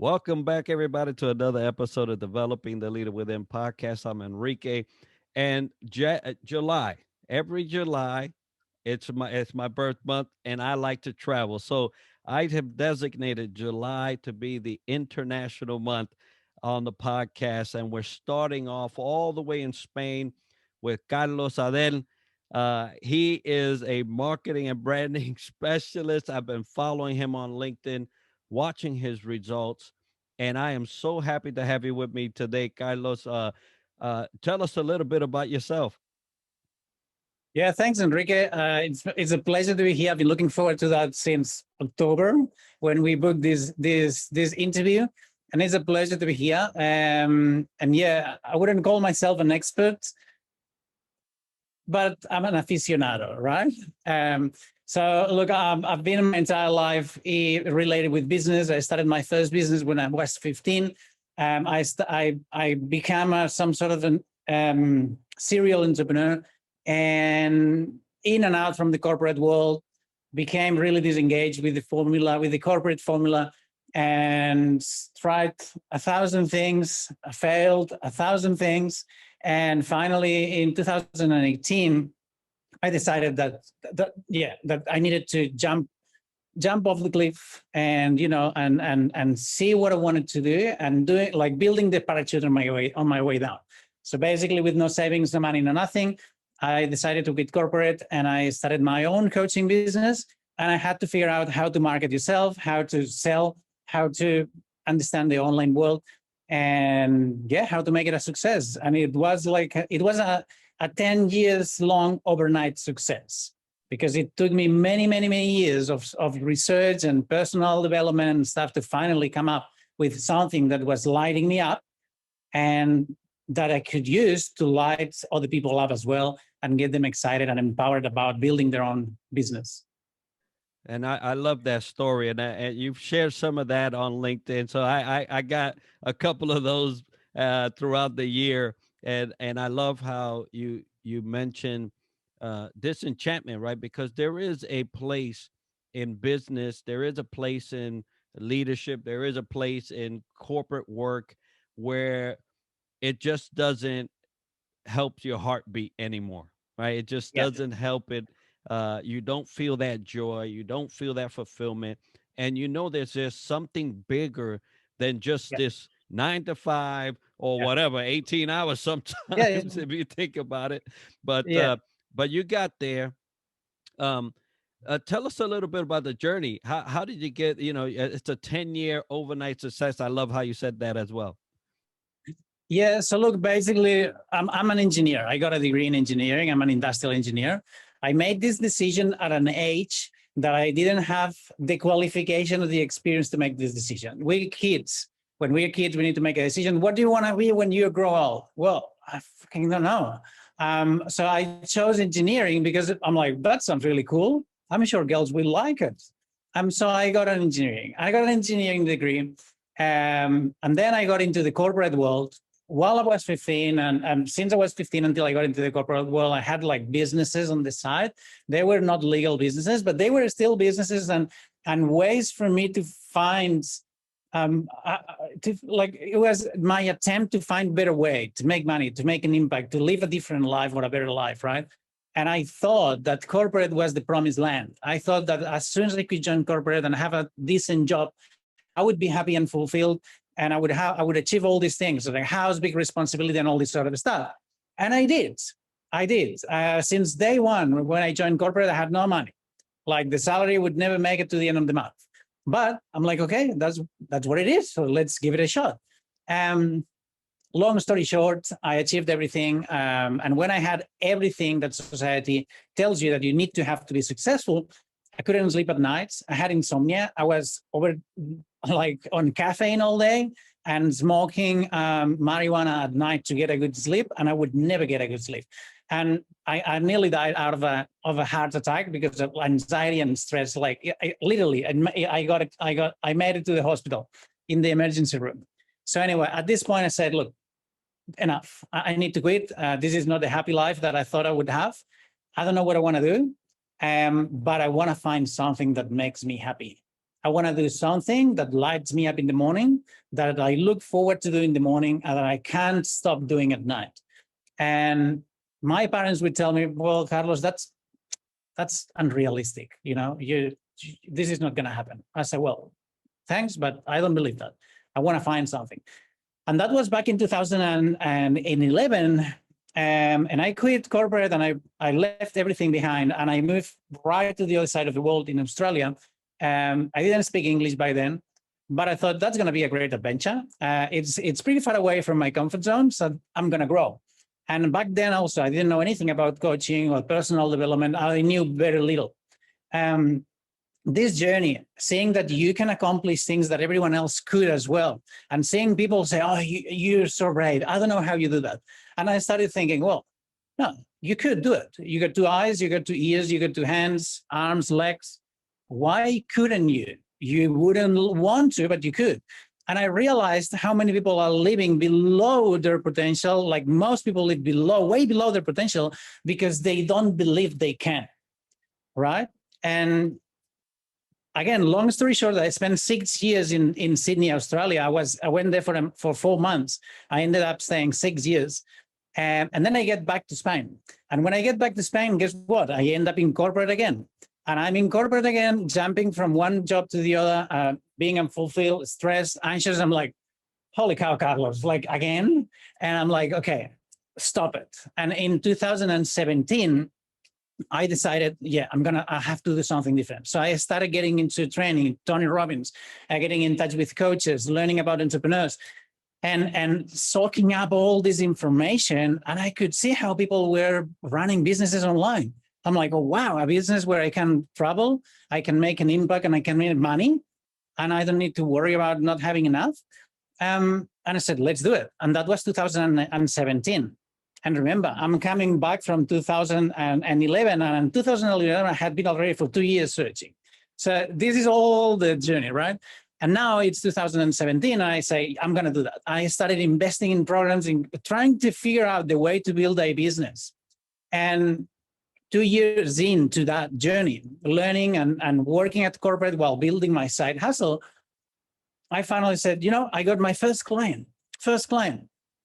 Welcome back, everybody, to another episode of Developing the Leader Within podcast. I'm Enrique, and July, every July, it's my birth month, and I like to travel. So I have designated July to be the international month on the podcast, and we're starting off all the way in Spain with Carlos Adell. He is a marketing and branding specialist. I've been following him on LinkedIn, watching his results, and I am so happy to have you with me today, Carlos. Tell us a little bit about yourself. Yeah, thanks, Enrique. It's a pleasure to be here. I've been looking forward to that since October when we booked this interview, and it's a pleasure to be here. And yeah, I wouldn't call myself an expert, but I'm an aficionado, right? So look, I've been my entire life related with business. I started my first business when I was 15. I became some sort of an serial entrepreneur, and in and out from the corporate world, became really disengaged with the formula, with the corporate formula, and tried 1,000 things, failed 1,000 things. And finally, in 2018, I decided that I needed to jump off the cliff and and see what I wanted to do, and do it like building the parachute on my way down. So basically, with no savings, no money, no nothing, I decided to quit corporate, and I started my own coaching business. And I had to figure out how to market yourself, how to sell, how to understand the online world, and yeah, how to make it a success. And it was a 10 years long overnight success, because it took me many years of research and personal development and stuff to finally come up with something that was lighting me up, and that I could use to light other people up as well, and get them excited and empowered about building their own business. And I love that story, and you've shared some of that on LinkedIn. So I got a couple of those throughout the year, and I love how you mentioned disenchantment, right? Because there is a place in business, there is a place in leadership, there is a place in corporate work where it just doesn't help your heartbeat anymore, right? It just Yeah, doesn't help it. You don't feel that joy, you don't feel that fulfillment, and there's just something bigger than just yeah, this 9 to 5 or yeah, whatever, 18 hours yeah, yeah. sometimes if you think about it. But Yeah. but you got there. Um, tell us a little bit about the journey. How did you get? It's a 10-year overnight success. I love how you said that as well. Yeah, so look, basically, I'm an engineer. I got a degree in engineering. I'm an industrial engineer. I made this decision at an age that I didn't have the qualification or the experience to make this decision. We're kids. When we're kids, we need to make a decision. What do you want to be when you grow old? Well, I fucking don't know. So I chose engineering because I'm like, that sounds really cool. I'm sure girls will like it. So I got an engineering. I got an engineering degree. And then I got into the corporate world while I was 15, and since I was 15 until I got into the corporate world, I had like businesses on the side. They were not legal businesses, but they were still businesses, and ways for me to find, it was my attempt to find better way to make money, to make an impact, to live a different life or a better life, right? And I thought that corporate was the promised land. I thought that as soon as I could join corporate and have a decent job, I would be happy and fulfilled, and I would achieve all these things, like house, big responsibility, and all this sort of stuff. And I did. Since day one, when I joined corporate, I had no money. Like the salary would never make it to the end of the month. But I'm like, okay, that's what it is. So let's give it a shot. Long story short, I achieved everything. And when I had everything that society tells you that you need to have to be successful, I couldn't sleep at nights. I had insomnia. I was on caffeine all day and smoking marijuana at night to get a good sleep, and I would never get a good sleep. And I nearly died out of a heart attack because of anxiety and stress. Like literally, I made it to the hospital in the emergency room. So anyway, at this point, I said, look, enough. I need to quit. This is not the happy life that I thought I would have. I don't know what I want to do, but I want to find something that makes me happy. I want to do something that lights me up in the morning, that I look forward to doing in the morning, and that I can't stop doing at night. And my parents would tell me, well, Carlos, that's unrealistic. This is not going to happen. I said, well, thanks, but I don't believe that. I want to find something. And that was back in 2011. And I quit corporate and I left everything behind and I moved right to the other side of the world in Australia. I didn't speak English by then, but I thought that's going to be a great adventure. It's pretty far away from my comfort zone, so I'm going to grow. And back then also, I didn't know anything about coaching or personal development. I knew very little. This journey, seeing that you can accomplish things that everyone else could as well, and seeing people say, oh, you're so brave. I don't know how you do that. And I started thinking, well, no, you could do it. You got 2 eyes, you got 2 ears, you got 2 hands, arms, legs. Why couldn't you? You wouldn't want to, but you could. And I realized how many people are living below their potential. Like most people live way below their potential because they don't believe they can, right? And again, long story short, I spent 6 years in Sydney, Australia. I went there for 4 months. I ended up staying 6 years. And then I get back to Spain. And when I get back to Spain, guess what? I end up in corporate again. And I'm in corporate again, jumping from one job to the other, being unfulfilled, stressed, anxious. I'm like, holy cow, Carlos, like again? And I'm like, okay, stop it. And in 2017, I decided, yeah, I have to do something different. So I started getting into training, Tony Robbins, getting in touch with coaches, learning about entrepreneurs, and soaking up all this information. And I could see how people were running businesses online. I'm like, oh, wow, a business where I can travel, I can make an impact, and I can make money, and I don't need to worry about not having enough. And I said, let's do it. And that was 2017. And remember, I'm coming back from 2011, and in 2011, I had been already for 2 years searching. So this is all the journey, right? And now it's 2017, and I say, I'm going to do that. I started investing in programs, in trying to figure out the way to build a business. And 2 years into that journey, learning and working at corporate while building my side hustle, I finally said, I got my first client.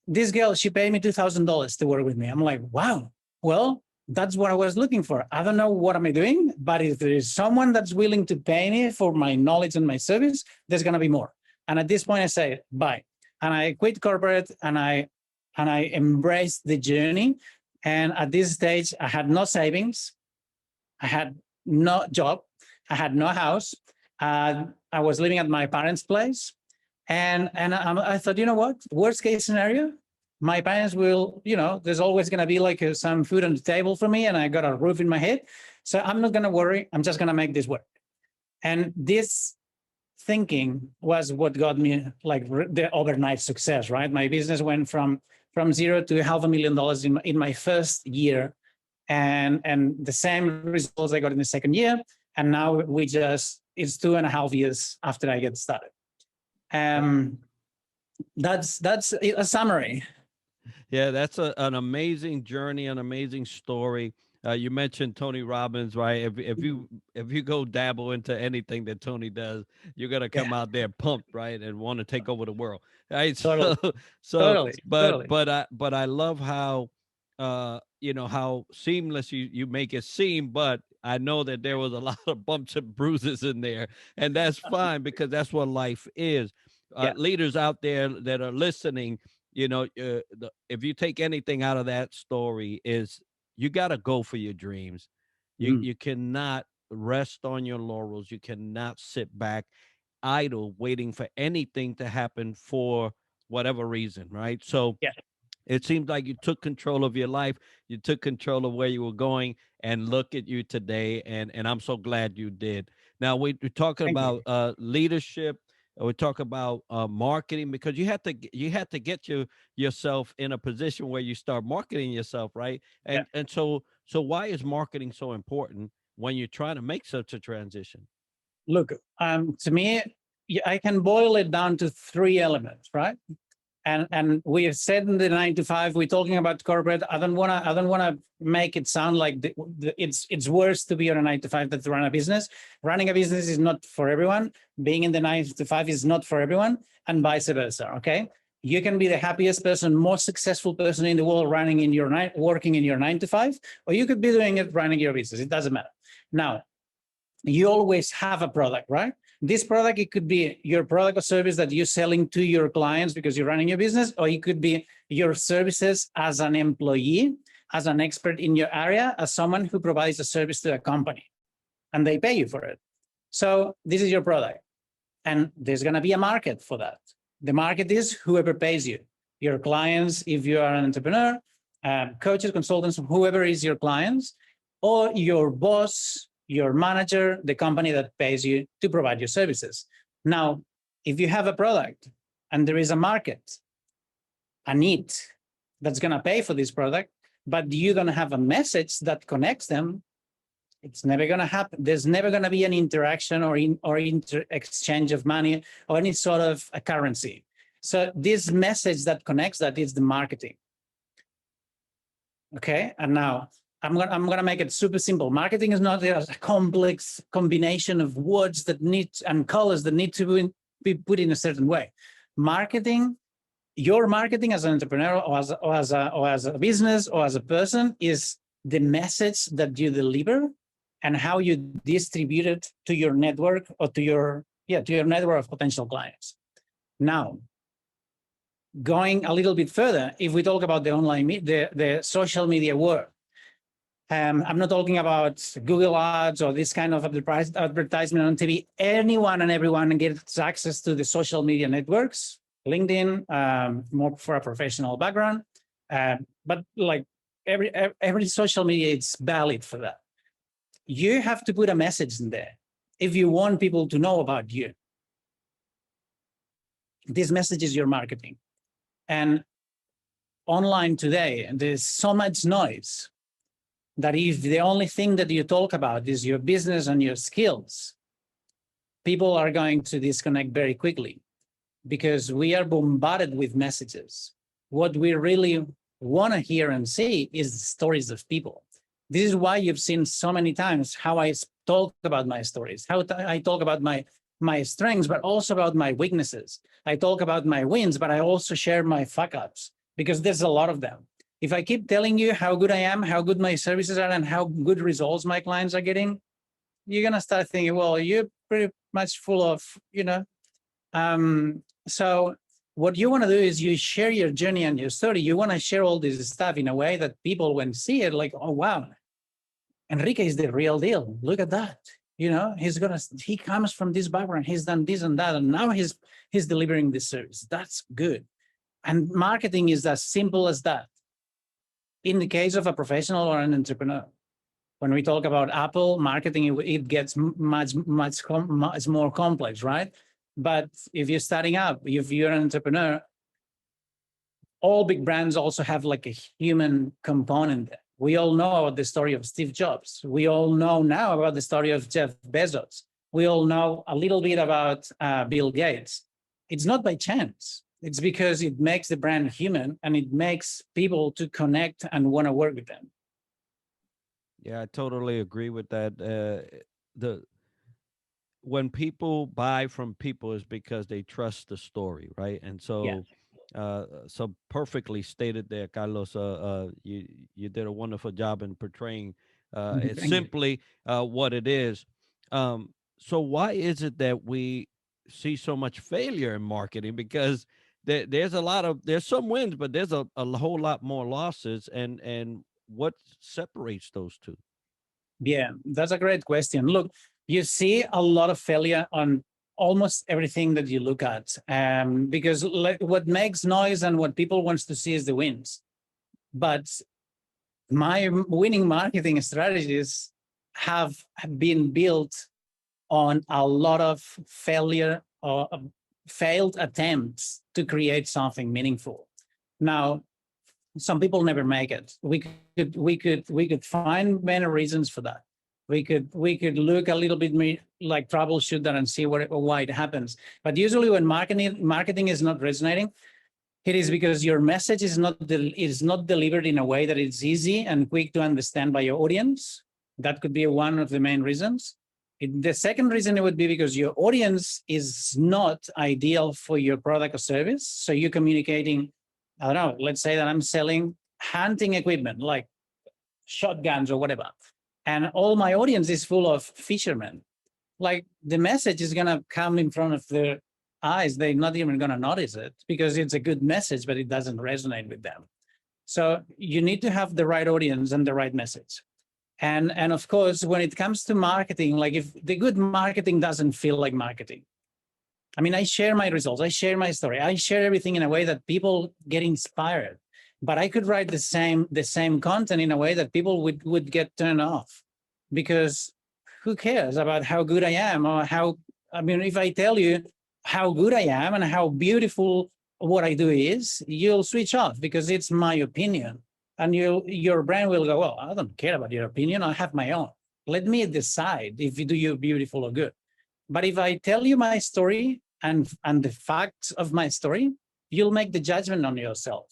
This girl, she paid me $2,000 to work with me. I'm like, wow, well, that's what I was looking for. I don't know what am I doing, but if there is someone that's willing to pay me for my knowledge and my service, there's going to be more. And at this point, I say, bye. And I quit corporate and I embraced the journey. And at this stage, I had no savings. I had no job. I had no house. I was living at my parents' place. And I thought, you know what? Worst case scenario, my parents will, there's always going to be like some food on the table for me, and I got a roof in my head. So I'm not going to worry. I'm just going to make this work. And this thinking was what got me like the overnight success, right? My business went from zero to $500,000 in my first year, and the same results I got in the second year. And now it's 2.5 years after I get started. That's a summary. Yeah, that's an amazing journey, an amazing story. You mentioned Tony Robbins, right? If you go dabble into anything that Tony does, you're gonna come out there pumped, right, and want to take over the world, right? Totally. So, Totally. but I love how how seamless you make it seem, but I know that there was a lot of bumps and bruises in there, and that's fine because that's what life is. Leaders out there that are listening, if you take anything out of that story, is you got to go for your dreams. You cannot rest on your laurels. You cannot sit back idle waiting for anything to happen for whatever reason, right? So it seems like you took control of your life. You took control of where you were going, and look at you today. And I'm so glad you did. Now we're talking about leadership. We talk about marketing, because you have to get yourself in a position where you start marketing yourself, right? And so why is marketing so important when you're trying to make such a transition? Look, to me, I can boil it down to 3 elements, right? And we have said in the 9 to 5, we're talking about corporate. I don't wanna make it sound like it's worse to be on a 9 to 5 than to run a business. Running a business is not for everyone. Being in the 9 to 5 is not for everyone, and vice versa. Okay, you can be the happiest person, most successful person in the world working in your 9 to 5, or you could be doing it running your business. It doesn't matter. Now, you always have a product, right? This product, it could be your product or service that you're selling to your clients because you're running your business, or it could be your services as an employee, as an expert in your area, as someone who provides a service to a company, and they pay you for it. So this is your product, and there's going to be a market for that. The market is whoever pays you, your clients, if you are an entrepreneur, coaches, consultants, whoever is your clients, or your boss, your manager, the company that pays you to provide your services. Now, if you have a product and there is a market, a need that's going to pay for this product, but you don't have a message that connects them, it's never going to happen. There's never going to be an interaction or exchange of money or any sort of a currency. So this message that connects that is the marketing. Okay, and now I'm gonna make it super simple. Marketing is not a complex combination of words that need and colors that need to be put in a certain way. Marketing, your marketing as an entrepreneur or as a business or as a person is the message that you deliver and how you distribute it to your network or to your network of potential clients. Now, going a little bit further, if we talk about the online, the social media world, I'm not talking about Google ads or this kind of advertisement on TV. Anyone and everyone gets access to the social media networks, LinkedIn, more for a professional background. But like every social media, it's valid for that. You have to put a message in there if you want people to know about you. This message is your marketing. And online today, there's so much noise that if the only thing that you talk about is your business and your skills, people are going to disconnect very quickly because we are bombarded with messages. What we really want to hear and see is the stories of people. This is why you've seen so many times how I talk about my stories, how I talk about my strengths, but also about my weaknesses. I talk about my wins, but I also share my fuck ups because there's a lot of them. If I keep telling you how good I am, how good my services are, and how good results my clients are getting, you're going to start thinking, well, you're pretty much full of, So what you want to do is you share your journey and your story. You want to share all this stuff in a way that people, when see it, like, oh, wow, Enrique is the real deal. Look at that. He comes from this background. He's done this and that, and now he's delivering this service. That's good. And marketing is as simple as that. In the case of a professional or an entrepreneur, when we talk about Apple marketing, it gets much more complex, right? But if you're starting up, if you're an entrepreneur, all big brands also have like a human component there. We all know about the story of Steve Jobs. We all know now about the story of Jeff Bezos. We all know a little bit about Bill Gates. It's not by chance. It's because it makes the brand human and it makes people to connect and want to work with them. Yeah, I totally agree with that. When people buy from people is because they trust the story, right? And so, so perfectly stated there, Carlos. You did a wonderful job in portraying it's simply what it is. So why is it that we see so much failure in marketing? Because there's some wins, but there's a whole lot more losses. And what separates those two? Yeah, that's a great question. Look, you see a lot of failure on almost everything that you look at, because what makes noise and what people wants to see is the wins. But my winning marketing strategies have been built on a lot of failure or failed attempts to create something meaningful. Now, some people never make it. We could find many reasons for that. We could look a little bit like troubleshoot that and see why it happens. But usually when marketing is not resonating, It is because your message is not delivered in a way that it's easy and quick to understand by your audience. That could be one of the main reasons. The second reason it would be because your audience is not ideal for your product or service. So you're communicating, I don't know, let's say that I'm selling hunting equipment like shotguns or whatever. And all my audience is full of fishermen. Like the message is going to come in front of their eyes. They're not even going to notice it because it's a good message, but it doesn't resonate with them. So you need to have the right audience and the right message. And of course, when it comes to marketing, like if the good marketing doesn't feel like marketing. I mean, I share my results, I share my story, I share everything in a way that people get inspired. But I could write the same content in a way that people would get turned off, because who cares about how good I am or how, I mean, if I tell you how good I am and how beautiful what I do is, you'll switch off because it's my opinion. And your brain will go, well, I don't care about your opinion. I have my own. Let me decide if you do you beautiful or good. But if I tell you my story and the facts of my story, you'll make the judgment on yourself.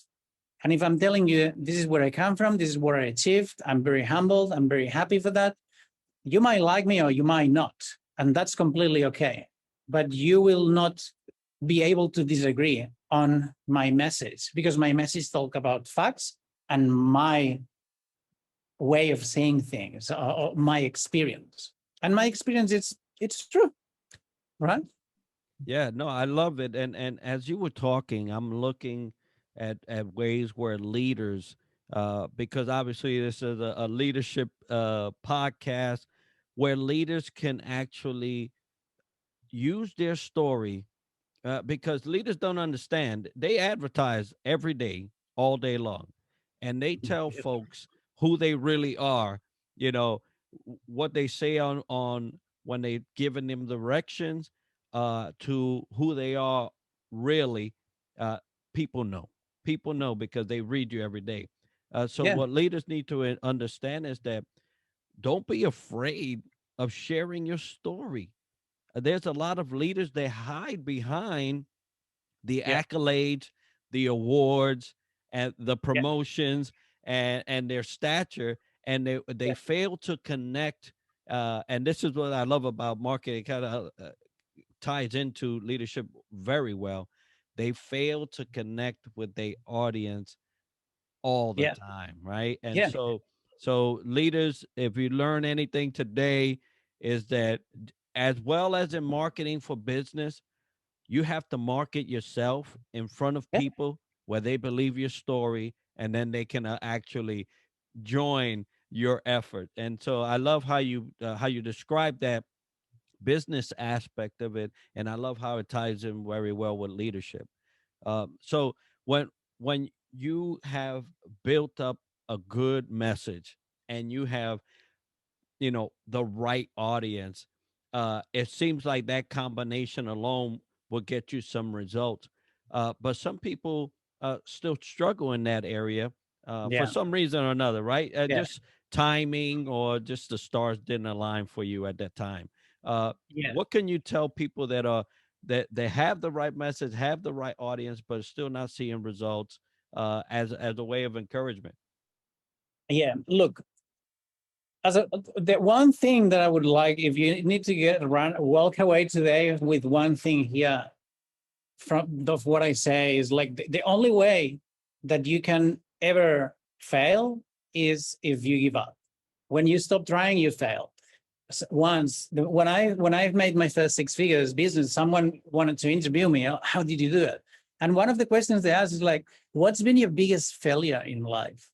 And if I'm telling you, this is where I come from, this is what I achieved, I'm very humbled, I'm very happy for that, you might like me or you might not. And that's completely okay. But you will not be able to disagree on my message, because my message talk about facts and my way of saying things, or my experience. And my experience, it's true, right? Yeah, no, I love it. And as you were talking, I'm looking at ways where leaders, because obviously this is a leadership podcast, where leaders can actually use their story, because leaders don't understand. They advertise every day, all day long, and they tell folks who they really are. You know what they say on when they giving them directions, to who they are really. Uh, people know. People know because they read you every day. So Yeah, what leaders need to understand is that don't be afraid of sharing your story. There's a lot of leaders that hide behind the yeah, accolades, the awards, and the yeah, promotions, and their stature, and they yeah, fail to connect. And this is what I love about marketing. Kind of ties into leadership very well. They fail to connect with their audience all the yeah, time, right? And yeah, so leaders, if you learn anything today, is that as well as in marketing for business, you have to market yourself in front of yeah, people where they believe your story, and then they can actually join your effort. And so I love how you describe that business aspect of it, and I love how it ties in very well with leadership. So when when you have built up a good message, and you have, the right audience, it seems like that combination alone will get you some results. But some people still struggle in that area, for yeah, some reason or another, right? yeah, Just timing, or just the stars didn't align for you at that time. yeah. What can you tell people that they have the right message, have the right audience, but still not seeing results, as a way of encouragement? Yeah. Look, as the one thing that I would like, if you need to walk away today with one thing here from of what I say, is like the only way that you can ever fail is if you give up. When you stop trying, you fail. When I've made my first six figures business, someone wanted to interview me. "Oh, how did you do it?" And one of the questions they asked is like, "What's been your biggest failure in life?"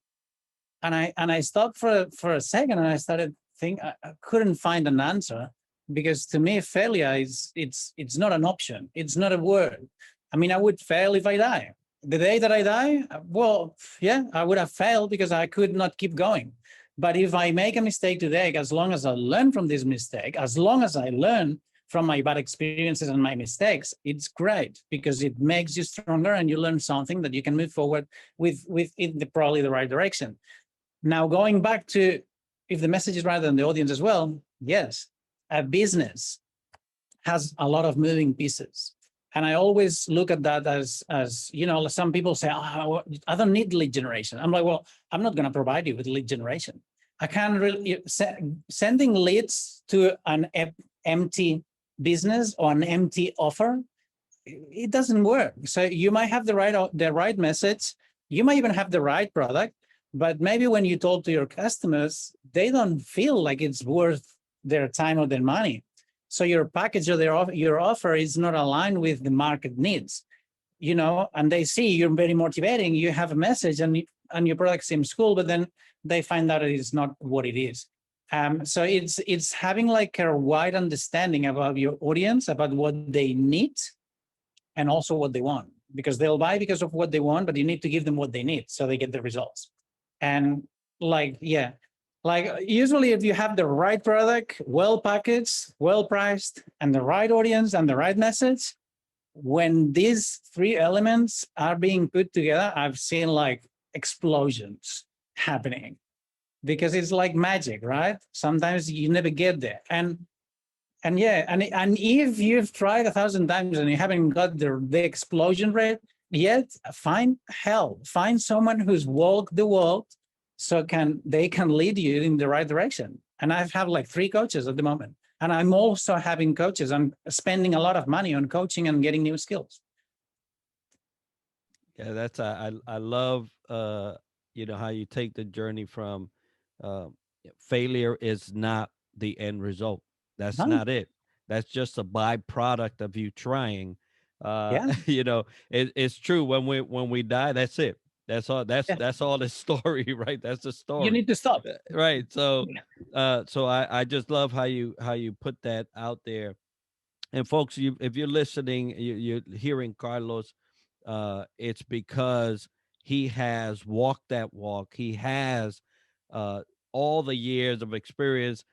And I stopped for a second, and I started thinking. I couldn't find an answer, because to me failure is it's not an option. It's not a word. I mean, I would fail if I die. The day that I die, well, yeah, I would have failed because I could not keep going. But if I make a mistake today, as long as I learn from this mistake, as long as I learn from my bad experiences and my mistakes, it's great, because it makes you stronger and you learn something that you can move forward with in probably the right direction. Now, going back to if the message is right on the audience as well, yes, a business has a lot of moving pieces. And I always look at that as you know, some people say, oh, I don't need lead generation. I'm like, well, I'm not going to provide you with lead generation. I can't really sending leads to an empty business or an empty offer. It doesn't work. So you might have the right message, you might even have the right product, but maybe when you talk to your customers, they don't feel like it's worth their time or their money. So your package or your offer is not aligned with the market needs, you know, and they see you're very motivating, you have a message, and your product seems cool, but then they find out it is not what it is. So it's having like a wide understanding about your audience, about what they need, and also what they want, because they'll buy because of what they want, but you need to give them what they need so they get the results. And like, yeah, like usually if you have the right product, well packaged, well priced, and the right audience and the right message, when these three elements are being put together, I've seen like explosions happening, because it's like magic, right? Sometimes you never get there. And yeah, and if you've tried 1,000 times and you haven't got the explosion rate yet, find help. Find someone who's walked the walk, so they can lead you in the right direction. And I have like 3 coaches at the moment, and I'm also having coaches. I'm spending a lot of money on coaching and getting new skills. Yeah, that's I love you know how you take the journey from uh, failure is not the end result. That's No, not it. That's just a byproduct of you trying. yeah, You know, it's true when we die. That's it. That's all. yeah. That's all the story, right? That's the You story, need to stop. right? So, Yeah. so I just love how you put that out there. And folks, you if you're listening, you're hearing Carlos. It's because he has walked that walk. He has uh, all the years of experience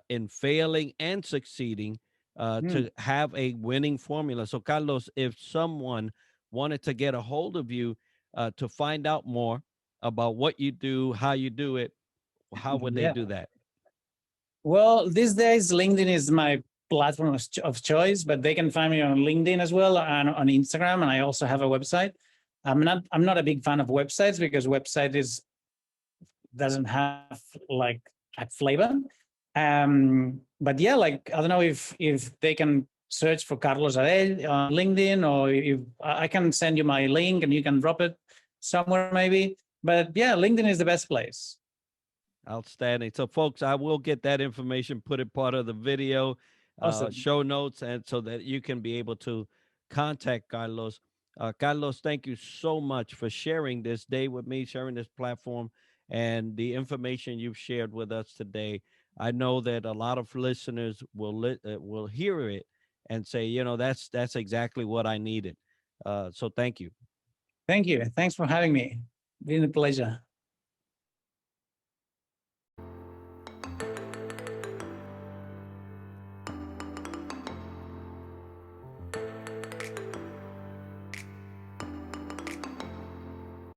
in failing and succeeding Mm, to have a winning formula. So, Carlos, if someone wanted to get a hold of you to find out more about what you do, how you do it, how would they yeah. do that? Well, these days, LinkedIn is my platform of choice, but they can find me on LinkedIn as well and on Instagram. And I also have a website. I'm not a big fan of websites, because website is doesn't have like a flavor. But yeah, like I don't know if they can search for Carlos Adell on LinkedIn, or if I can send you my link and you can drop it somewhere maybe. But yeah, LinkedIn is the best place. Outstanding. So, folks, I will get that information, put it part of the video, Awesome. show notes, and so that you can be able to contact Carlos. Carlos, thank you so much for sharing this day with me, sharing this platform, and the information you've shared with us today. I know that a lot of listeners will hear it and say, you know, that's exactly what I needed. So, thank you. Thank you. Thanks for having me. Been a pleasure.